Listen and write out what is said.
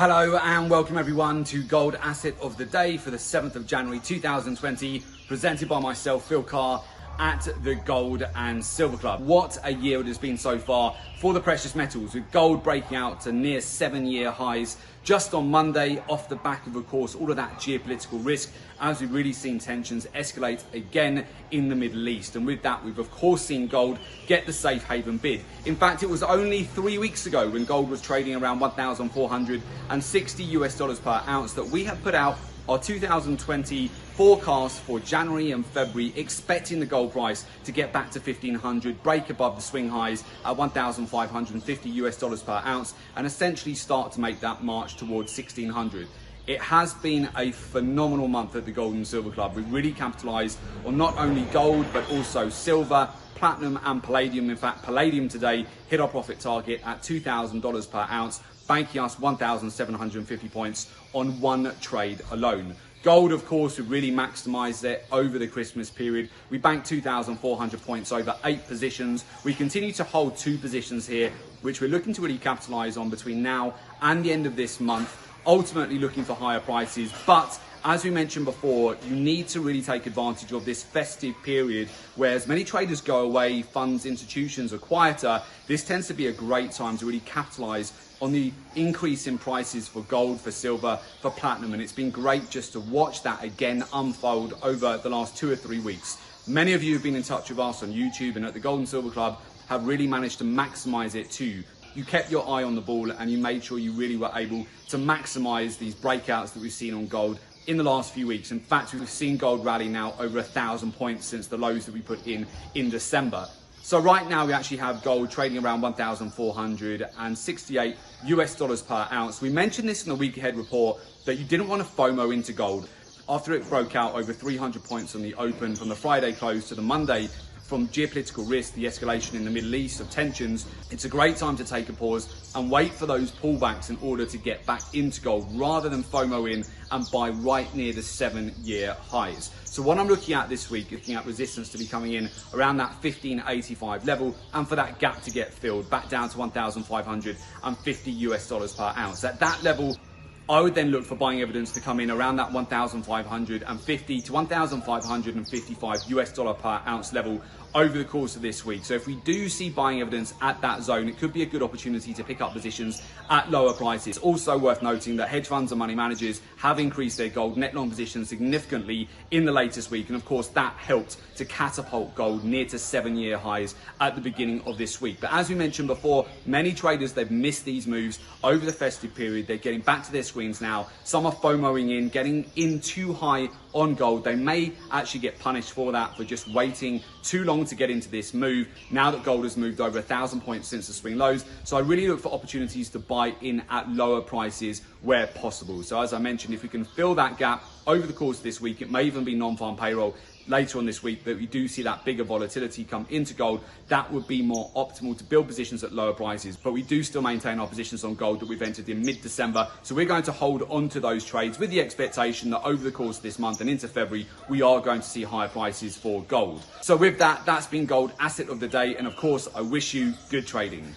Hello and welcome everyone to Gold Asset of the Day for the 7th of January 2020, presented by myself, Phil Carr, at the Gold and Silver Club. What a year it has been so far for the precious metals, with gold breaking out to near 7-year highs just on Monday, off the back of course, all of that geopolitical risk, as we've really seen tensions escalate again in the Middle East. And with that, we've of course seen gold get the safe haven bid. In fact, it was only 3 weeks ago when gold was trading around $1,460 per ounce that we had put out our 2020 forecast for January and February, expecting the gold price to get back to 1,500, break above the swing highs at $1,550 per ounce, and essentially start to make that march towards 1,600. It has been a phenomenal month at the Gold and Silver Club. We've really capitalized on not only gold, but also silver, platinum and palladium. In fact, palladium today hit our profit target at $2,000 per ounce, banking us 1,750 points on one trade alone. Gold, of course, we really maximized it over the Christmas period. We banked 2,400 points over 8 positions. We continue to hold 2 positions here, which we're looking to really capitalize on between now and the end of this month, ultimately looking for higher prices. But as we mentioned before, you need to really take advantage of this festive period, where as many traders go away, funds, institutions are quieter. This tends to be a great time to really capitalize on the increase in prices for gold, for silver, for platinum. And it's been great just to watch that again unfold over the last 2 or 3 weeks. Many of you have been in touch with us on YouTube and at the Gold and Silver Club have really managed to maximize it too. You kept your eye on the ball and you made sure you really were able to maximize these breakouts that we've seen on gold in the last few weeks. In fact, we've seen gold rally now over 1,000 points since the lows that we put in December. So right now we actually have gold trading around $1,468 per ounce. We mentioned this in the week ahead report that you didn't want to FOMO into gold after it broke out over 300 points on the open from the Friday close to the Monday. From geopolitical risk, the escalation in the Middle East of tensions, it's a great time to take a pause and wait for those pullbacks in order to get back into gold, rather than FOMO in and buy right near the 7-year highs. So what I'm looking at this week, looking at resistance to be coming in around that 1585 level, and for that gap to get filled back down to $1,550 per ounce. At that level, I would then look for buying evidence to come in around that 1,550 to $1,555 per ounce level over the course of this week. So if we do see buying evidence at that zone, it could be a good opportunity to pick up positions at lower prices. Also worth noting that hedge funds and money managers have increased their gold net long positions significantly in the latest week. And of course, that helped to catapult gold near to 7-year highs at the beginning of this week. But as we mentioned before, many traders, they've missed these moves over the festive period. They're getting back to their swings now. Some are FOMOing in, getting in too high on gold. They may actually get punished for that, for just waiting too long to get into this move, now that gold has moved over 1,000 points since the swing lows. So I really look for opportunities to buy in at lower prices where possible. So as I mentioned, if we can fill that gap over the course of this week, it may even be non-farm payroll later on this week, that we do see that bigger volatility come into gold, that would be more optimal to build positions at lower prices. But we do still maintain our positions on gold that we've entered in mid-December. So we're going to hold on to those trades with the expectation that over the course of this month and into February, we are going to see higher prices for gold. So with that, that's been Gold Asset of the Day. And of course, I wish you good trading.